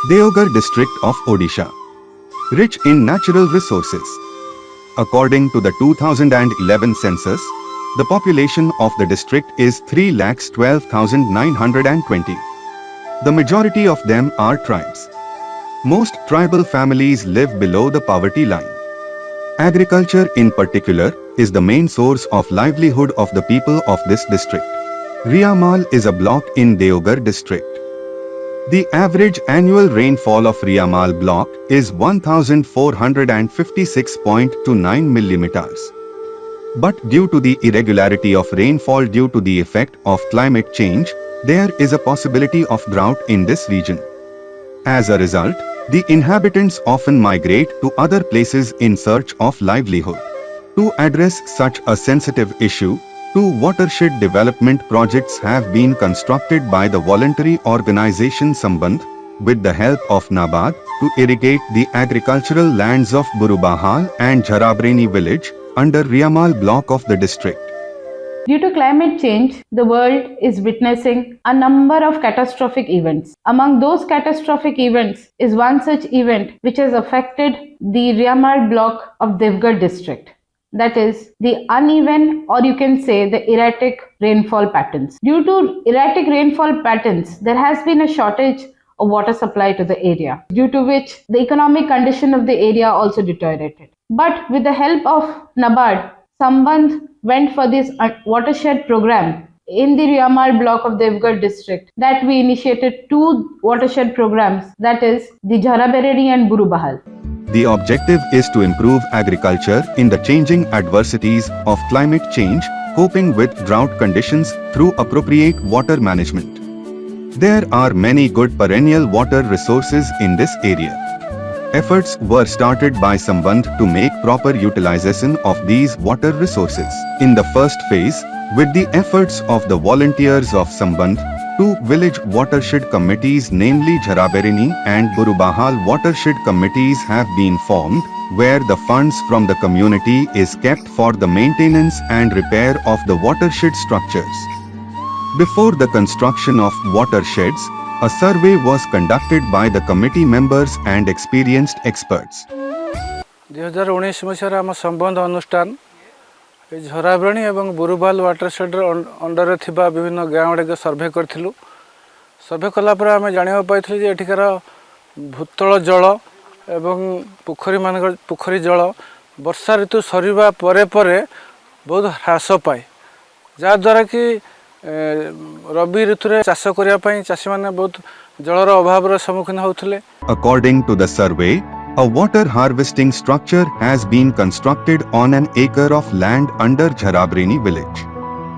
Deoghar district of Odisha. Rich in natural resources. According to the 2011 census, the population of the district is 3,12,920. The majority of them are tribes. Most tribal families live below the poverty line. Agriculture in particular is the main source of livelihood of the people of this district. Riyamal is a block in Deoghar district. The average annual rainfall of Riyamal block is 1456.29 millimeters. But due to the irregularity of rainfall due to the effect of climate change, there is a possibility of drought in this region. As a result, the inhabitants often migrate to other places in search of livelihood. To address such a sensitive issue, 2 watershed development projects have been constructed by the voluntary organization Sambandh with the help of NABARD to irrigate the agricultural lands of Burubahal and Jharabreni village under Riyamal block of the district. Due to climate change, the world is witnessing a number of catastrophic events. Among those catastrophic events is one such event which has affected the Riyamal block of Deoghar district. That is the uneven, or you can say the erratic rainfall patterns. Due to erratic rainfall patterns, there has been a shortage of water supply to the area, due to which the economic condition of the area also deteriorated. But with the help of NABARD, Sambandh went for this watershed program in the Riyamal block of Deoghar district, that we initiated 2 watershed programs, that is the Jharabreni and Burubahal. The objective is to improve agriculture in the changing adversities of climate change, coping with drought conditions through appropriate water management. There are many good perennial water resources in this area. Efforts were started by Sambandh to make proper utilization of these water resources. In the first phase, with the efforts of the volunteers of Sambandh, 2 village watershed committees, namely Jharabreni and Burubahal watershed committees, have been formed, where the funds from the community is kept for the maintenance and repair of the watershed structures. Before the construction of watersheds, a survey was conducted by the committee members and experienced experts. 2019 मसीहार आम संबंध अनुष्ठान झराब्रणी और बुरुबाल वाटरशेड्र under थिबा विभिन्न गाँव गुड़िक survey करूँ। Survey कलापर आम जाना पाई एठिकार भूतल जल एवं पोखरी जल वर्षा ऋतु सरिबा परे परे बहुत ह्रास पाए, जहाँद्वारा कि रबी ऋतु रे चाष करिया पई चाषी माने बहुत जलर अभाव सम्मुखीन होउथिले। According to the survey, a water harvesting structure has been constructed on an acre of land under Jharabreni village.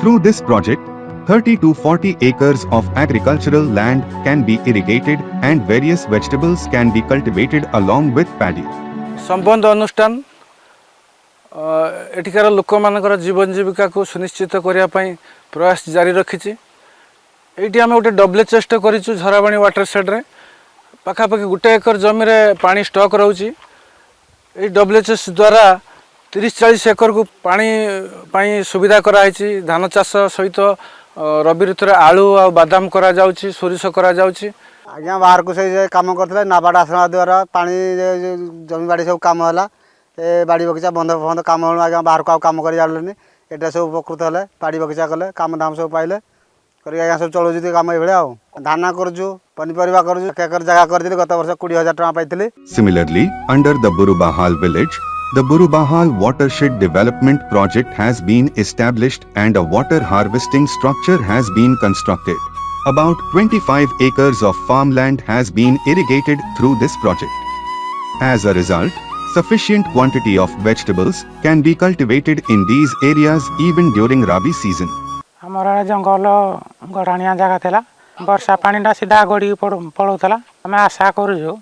Through this project, 30 to 40 acres of agricultural land can be irrigated and various vegetables can be cultivated along with paddy. संबंध अनुष्ठान एठिकार लोक मानकर जीवन जीविका को सुनिश्चित करिया पई प्रयास जारी रखिछि। एठी आमे गोटे डबल चेष्टा करिछु झराबाणी वाटरशेड रे पाखापाखि 1 एकर जमी रे पानी स्टॉक रहउछि। ए डबल चेस द्वारा 30-40 एकर को पानी पई सुविधा कराइछि। धान चाष सहित रबी ऋतु रे आलू आ बादाम करा जाउछि, सोरिष करा जाउछि। आज्ञा बाहर को से काम करथले नाबार्ड आश्रम द्वारा पानी जमी बाड़ी सब काम होला। ए बाड़ी बगीचा बंध बंध काम होला। आज्ञा बाहर को काम करि जालनी एटा सब उपकृत हले। बाड़ी बगीचा कले काम धाम सब पाइले करि आज्ञा सब चलु जति काम एभले आ धान करजु पनिपरिबा करजु एकर जगह कर दिले गत वर्ष 20,000 टका पाइथिले। Similarly, under the Burubahal village, the Burubahal watershed development project has been established and a water harvesting structure has been constructed. About 25 acres of farmland has been irrigated through this project. As a result, sufficient quantity of vegetables can be cultivated in these areas even during Rabi season. हमारा जंगल गड़ाणिया जगह थेला, वर्षा पानीटा सीधा गड़ी पड़ूला। आम आशा करूँ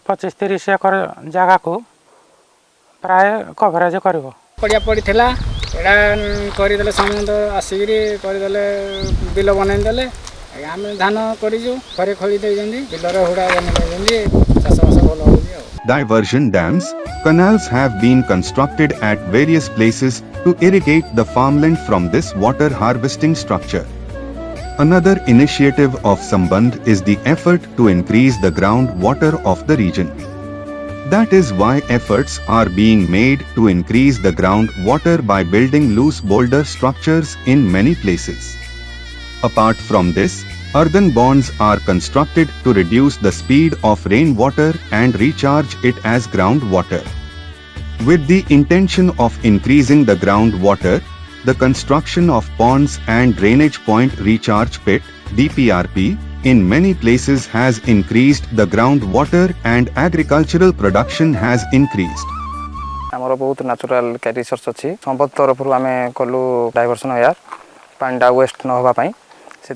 25-30 एकर जगह को प्राय कभरेज कर पड़िया पड़ी थेला एडा करदेले संबंध आसिकी करदेले बिल बनईदेले आम धान करूँ घरे खोली देइजंदी बिलर हुड़ा बनईदेइजंदी चाषबास भल होउजी। Diversion dams, canals have been constructed at various places to irrigate the farmland from this water harvesting structure. Another initiative of Sambandh is the effort to increase the groundwater of the region. That is why efforts are being made to increase the groundwater by building loose boulder structures in many places. Apart from this, earthen ponds are constructed to reduce the speed of rainwater and recharge it as groundwater. With the intention of increasing the groundwater, the construction of ponds and drainage point recharge pit (DPRP) in many places has increased the groundwater and agricultural production has increased. आमर बहुत natural resource अच्छी संपद तरफ आम कलु diversion यार पानी waste न होगापाई से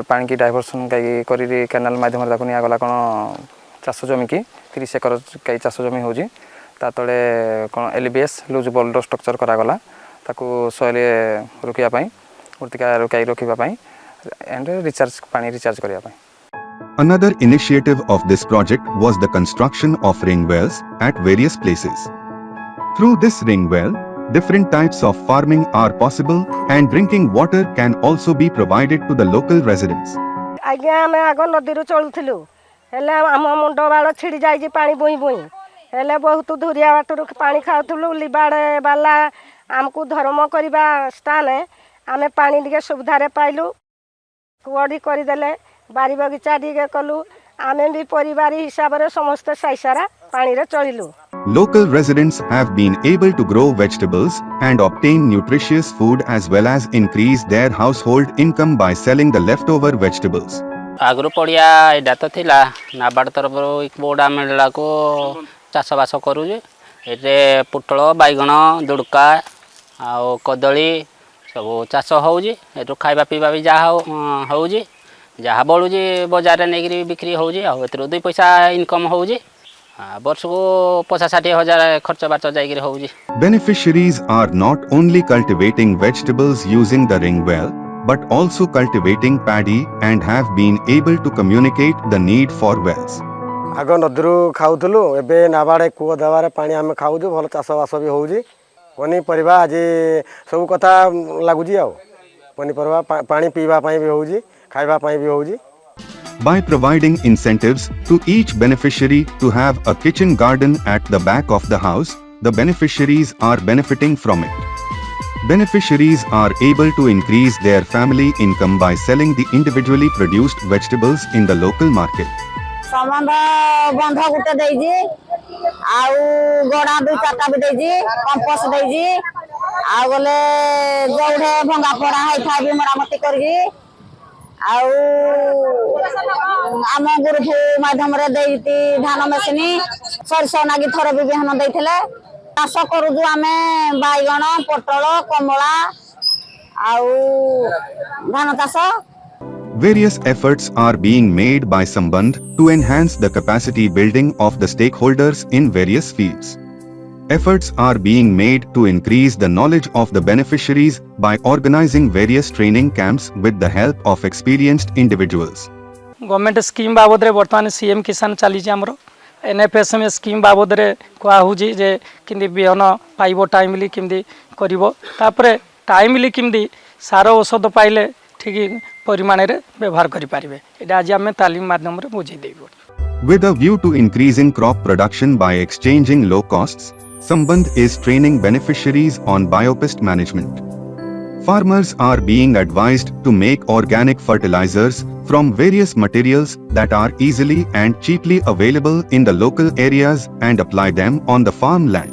पानी की डाइवर्सन कई कैनाल माध्यम निगला कौन चाष जमी की 30 एकर कई चाष जमी हो तले कौन LBS लूज बोल्डर स्ट्रक्चर करागला सॉइल रोकवाई मृत्तिका रुकाई रखापी एंड रिचार्ज पानी रिचार्ज करने. Another initiative of this project was the construction of ring wells at various places. Through this ring well, different types of farming are possible and drinking water can also be provided to the local residents. आज्ञा आम आग नदी चलुलु आम मुंड बाड़ छिड़ी जाइए पानी बुई बुई हेले बहुत दूरिया बाटर पानी खाऊलु लिबाड़े बाला आमको धर्म करवा स्थान आम पानी टे सुविधा पाइलु कुआड़ी करदे बारी बगीचा टे कलु आम भी परिवार हिसाब से समस्त साईसारा पानी चलिलु. Local residents have been able to grow vegetables and obtain nutritious food as well as increase their household income by selling the leftover vegetables. आगु पड़िया एटा तो थिला नाबार्ड तरफ एक बोर्डा मिलला को चाषबास करूँ ये पुटल बैगण दुड़का आ कदली सब चाष होजी खाଇବା पीवा भी जहाँ होजी जहाँ बढ़ुची बजार नहीं बिक्री होजी दुई पैसा इनकम होजी वर्ष को 50-60 हजार खर्च बार्च जाकर होजी. Beneficiaries are not only cultivating vegetables using the ring well, but also cultivating paddy and have been able to communicate the need for wells. आग नदी खाऊलु एवं नाबाड़े कूह देवार पानी आम खाऊ भल चाषबास भी हो पनीपरिया आज सब कथा लगुच पनीपरिया पानी पीवाई भी हो खावाई भी हो. By providing incentives to each beneficiary to have a kitchen garden at the back of the house, the beneficiaries are benefiting from it. Beneficiaries are able to increase their family income by selling the individually produced vegetables in the local market. संबंध बंध गुटे देजी आउ गड़ा 2-4टा भी देजी compost देजी आ गले जौडे भंगा पड़ा है था भी मरामती करगी आउ आम ग्रुप माध्यम रे देती धान मेसिनी सरसो नागी थरे भी बिहन देथिले चाष करूजु आमे बैगण पटल कमला आउ धान चाष. Various efforts are being made by Sambandh to enhance the capacity building of the stakeholders in various fields. Efforts are being made to increase the knowledge of the beneficiaries by organizing various training camps with the help of experienced individuals. Government scheme बाबद बर्तमान CM किसान चली NFSM scheme बाबद कहुची जे किंदी बिहन पाइब timely किंदी करिवो तापरे timely किंदी सार औषध पाइले ठीक परिमाण रे व्यवहार करि पारिबे एटा आज हम तालीम माध्यम रे बुझी देबो. With a view to increasing crop production by exchanging low costs, Sambandh is training beneficiaries on biopest management. Farmers are being advised to make organic fertilizers from various materials that are easily and cheaply available in the local areas and apply them on the farmland.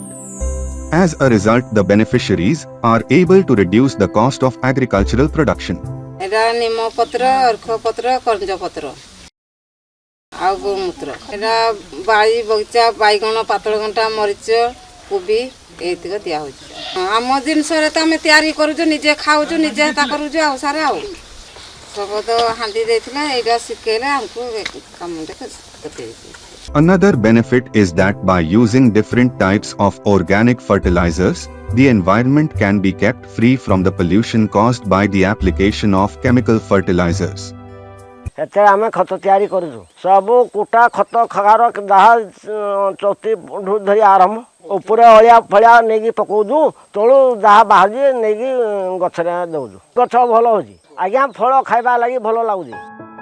As a result, the beneficiaries are able to reduce the cost of agricultural production. एटा निम पत्र अर्ख पत्र करंज पत्र आ गोमूत्र एटा बाड़ी बगीचा बैगण पातल घंटा मरीच कोबी एतिक दिया होछि आम जिनस रे त हम तयारी करूछु निजे खाऊछु निजे ता करूछु आ सारा आ सब तो हांडी देथिला एटा सिकेले हमको काम दे. Another benefit is that by using different types of organic fertilizers, the environment can be kept free from the pollution caused by the application of chemical fertilizers. एते आमे खत तयारी करू सब कुटा खत खगार जहा चौथी धरी आरंभ ଉପରେ ଅଳିଆ ଫଳିଆ ନେଇକି ପକଉଛୁ ତଳୁ ଯାହା ବାହାରୁଛି ନେଇକି ଗଛରେ ଦେଉଛୁ ଗଛ ଭଲ ହେଉଛି ଆଜ୍ଞା ଫଳ ଖାଇବା ଲାଗି ଭଲ ଲାଗୁଛି।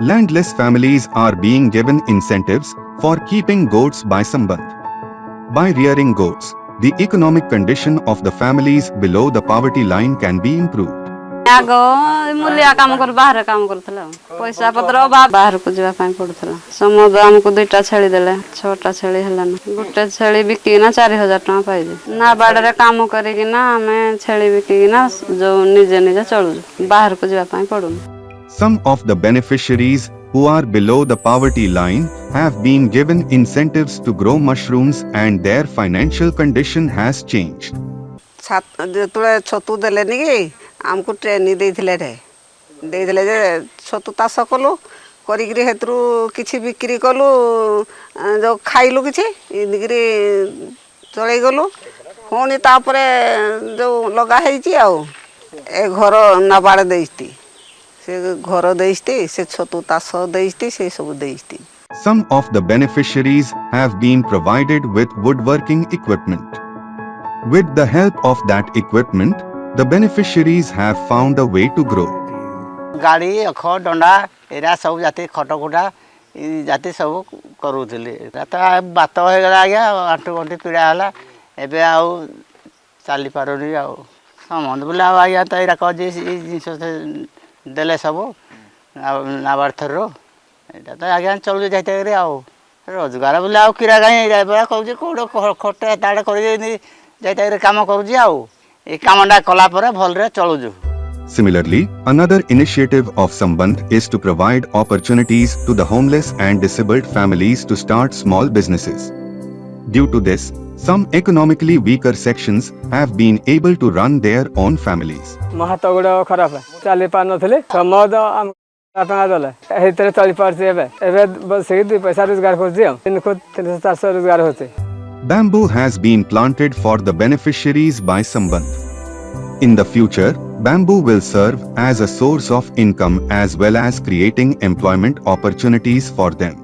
Landless families are being given incentives for keeping goats by Sambandh. By rearing goats, the economic condition of the families below the poverty line can be improved. ଆଗ ମୂଲିଆ କାମ କରୁ ବାହାରେ କାମ କରୁଥିଲା ପଇସା ପତ୍ର ବାହାରକୁ ଯିବା ପାଇଁ ପଡୁଥିଲା ସମସ୍ତେ ଆମକୁ 2ଟା ଛେଳି ଦେଲେ 6ଟା ଛେଳି ହେଲାନି ଗୋଟେ ଛେଳି ବିକିକିନା 4000 ଟଙ୍କା ପାଇଛୁ ନାବାର୍ଡରେ କାମ କରିକିନା ଆମେ ଛେଳି ବିକିକିନା ଯୋଉ ନିଜେ ଚଳୁଛୁ ବାହାରକୁ ଯିବା ପାଇଁ ପଡୁନି। Some of the beneficiaries who are below the poverty line have been given incentives to grow mushrooms and their financial condition has changed. ଯେତେବେଳେ ଛତୁ ଦେଲେନି କି ଆମକୁ ଟ୍ରେନିଂ ଦେଇଥିଲେ ଯେ ଛତୁ ଚାଷ କଲୁ କରିକିରି ସେଥିରୁ କିଛି ବିକ୍ରି କଲୁ ଯେଉଁ ଖାଇଲୁ କିଛି ଏମିତିକିରି ଚଳେଇ ଗଲୁ ପୁଣି ତାପରେ ଯେଉଁ ଲଗା ହେଇଛି ଆଉ ଏ ଘର ନାବାଡ଼ ଦେଇଛି ସେ ଘର ଦେଇଛି ସେ ଛତୁ ଚାଷ ଦେଇଛି ସେ ସବୁ ଦେଇଛି। Some of the beneficiaries have been provided with woodworking equipment. With the help of that equipment, the beneficiaries have found a way to grow. ଗାଡ଼ି ଅଖ ଡଣ୍ଡା ଏରା ସବୁ ଜାତି ଖଟକୁଟା ଜାତି ସବୁ କରୁଥିଲି ତ ବାତ ହେଇଗଲା ଆଜ୍ଞା ଆଣ୍ଠୁ ଗଣ୍ଠି ପୀଡ଼ା ହେଲା ଏବେ ଆଉ ଚାଲିପାରୁନି ଆଉ ସମସ୍ତେ ବୋଲେ ଆଉ ଆଜ୍ଞା ତ ଏଇଟା କହୁଛି ଏଇ ଜିନିଷ ଦେଲେ ସବୁ ଆଉ ନାବାର୍ଡ ଥରରୁ ଏଇଟା ତ ଆଜ୍ଞା ଚଳୁଛି ଯାଇତେ ଆଉ ରୋଜଗାର ବୋଲେ ଆଉ କିରା କାହିଁ ଏଇଟା କହୁଛି କେଉଁଠି ଖଟ ତାଡ଼େ କରିକି ଯାଇତେ କାମ କରୁଛି ଆଉ ଏ କାମଟା କଲା ପରେ ଭଲରେ ଚଳୁଛୁ। Similarly, another initiative of Sambandh is to provide opportunities to the homeless and disabled families to start small businesses. Due to this, some economically weaker sections have been able to run their own families. ହାତ ଗୋଡ଼ ଖରାପ ଚାଲି ପାରୁନଥିଲେ ସମସ୍ତ ଟଙ୍କା ଦେଲେ ସେଇଥିରେ ଚଳିପାରୁଛି ଏବେ ବସିକି 2 ପଇସା ରୋଜଗାର କରୁଛି ଆଉ 300-400 ରୋଜଗାର ହେଉଛି। Bamboo has been planted for the beneficiaries by Sambandh. In the future, bamboo will serve as a source of income as well as creating employment opportunities for them.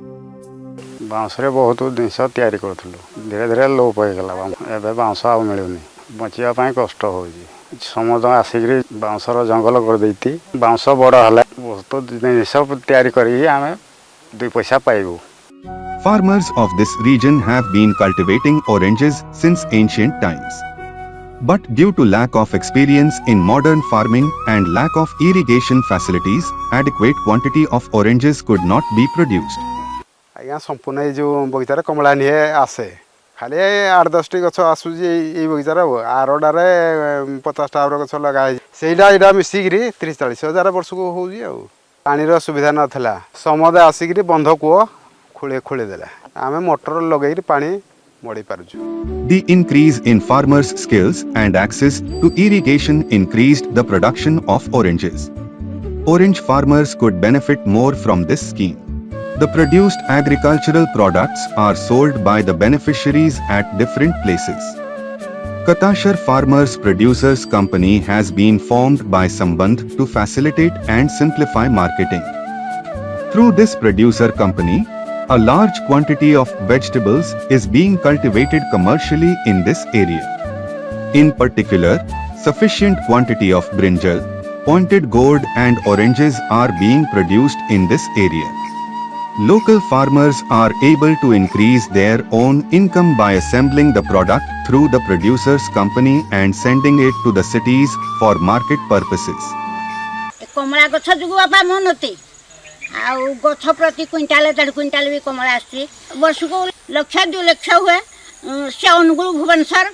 ବାଉଁଶରେ ବହୁତ ଜିନିଷ ତିଆରି କରୁଥିଲୁ ଧୀରେ ଧୀରେ ଲୋପ ହେଇଗଲା ଏବେ ବାଉଁଶ ଆଉ ମିଳୁନି ବଞ୍ଚିବା ପାଇଁ କଷ୍ଟ ହେଉଛି ସମସ୍ତ ଆସିକିରି ବାଉଁଶର ଜଙ୍ଗଲ କରିଦେଇଛି ବାଉଁଶ ବଡ଼ ହେଲେ ବହୁତ ଜିନିଷ ତିଆରି କରିକି ଆମେ 2 ପଇସା ପାଇବୁ। Farmers of this region have been cultivating oranges since ancient times. But due to lack of experience in modern farming and lack of irrigation facilities, adequate quantity of oranges could not be produced. ଆଜ୍ଞା ସମ୍ପୂର୍ଣ୍ଣ ଏଇ ଯେଉଁ ବଗିଚାରେ କମଳା ନିଏ ଆସେ ଖାଲି 8-10ଟି ଗଛ ଆସୁଛି ଏଇ ବଗିଚାରେ ଆରଟାରେ 50ଟା ଗଛ ଲଗା ହେଇଛି ସେଇଟା ଏଇଟା ମିଶିକିରି 30-40 ହଜାର ବର୍ଷକୁ ହେଉଛି ଆଉ ପାଣିର ସୁବିଧା ନଥିଲା ସମସ୍ତେ ଆସିକିରି ବନ୍ଧ କୂଅ ଖୋଳି ଦେଲେ ଆମେ ମୋଟର ଲଗେଇକି ପାଣି ମଡ଼ି ପାରୁଛୁ। The increase in farmers' skills and access to irrigation increased the production of oranges. Orange farmers could benefit more from this scheme. The produced agricultural products are sold by the beneficiaries at different places. Katashar Farmers Producers Company has been formed by Sambandh to facilitate and simplify marketing. Through this producer company, a large quantity of vegetables is being cultivated commercially in this area. In particular, sufficient quantity of brinjal, pointed gourd and oranges are being produced in this area. Local farmers are able to increase their own income by assembling the product through the producer's company and sending it to the cities for market purposes. କମଳା ଗଛ ଯୋଗୁଁ ବାପା ମନତି ଆଉ ଗଛ ପ୍ରତି quintal 1.5 quintal ବି କମଳା ଆସୁଛି ବର୍ଷକୁ 1-2 ଲକ୍ଷ ହୁଏ ସେ ଅନୁଗୁଳ ଭୁବନେଶ୍ୱର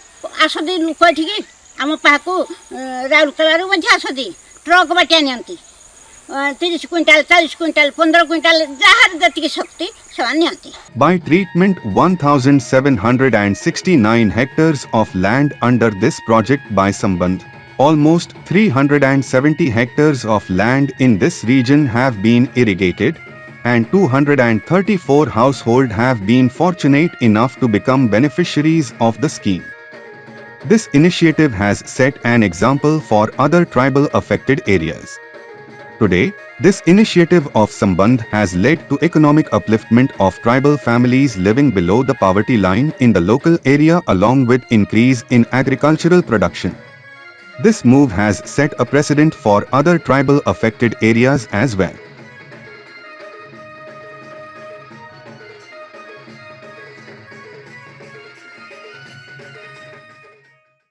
ଆସନ୍ତି ଲୋକ ଏଠିକି ଆମ ପାଖକୁ ରାଉରକେଲାରୁ ମଧ୍ୟ ଆସନ୍ତି ଟ୍ରକ୍ ବାଟିଆ ନିଅନ୍ତି 30 କୁଇଣ୍ଟାଲ 40 କୁଇଣ୍ଟାଲ 15 କୁଇଣ୍ଟାଲ ଯାହାର ଯେତିକି ଶକ୍ତି ସେମାନେ ନିଅନ୍ତି। By treatment 1769 hectares of land under this project by Sambandh, almost 370 hectares of land in this region have been irrigated, and 234 households have been fortunate enough to become beneficiaries of the scheme. This initiative has set an example for other tribal affected areas. Today, this initiative of Sambandh has led to economic upliftment of tribal families living below the poverty line in the local area along with increase in agricultural production. This move has set a precedent for other tribal affected areas as well.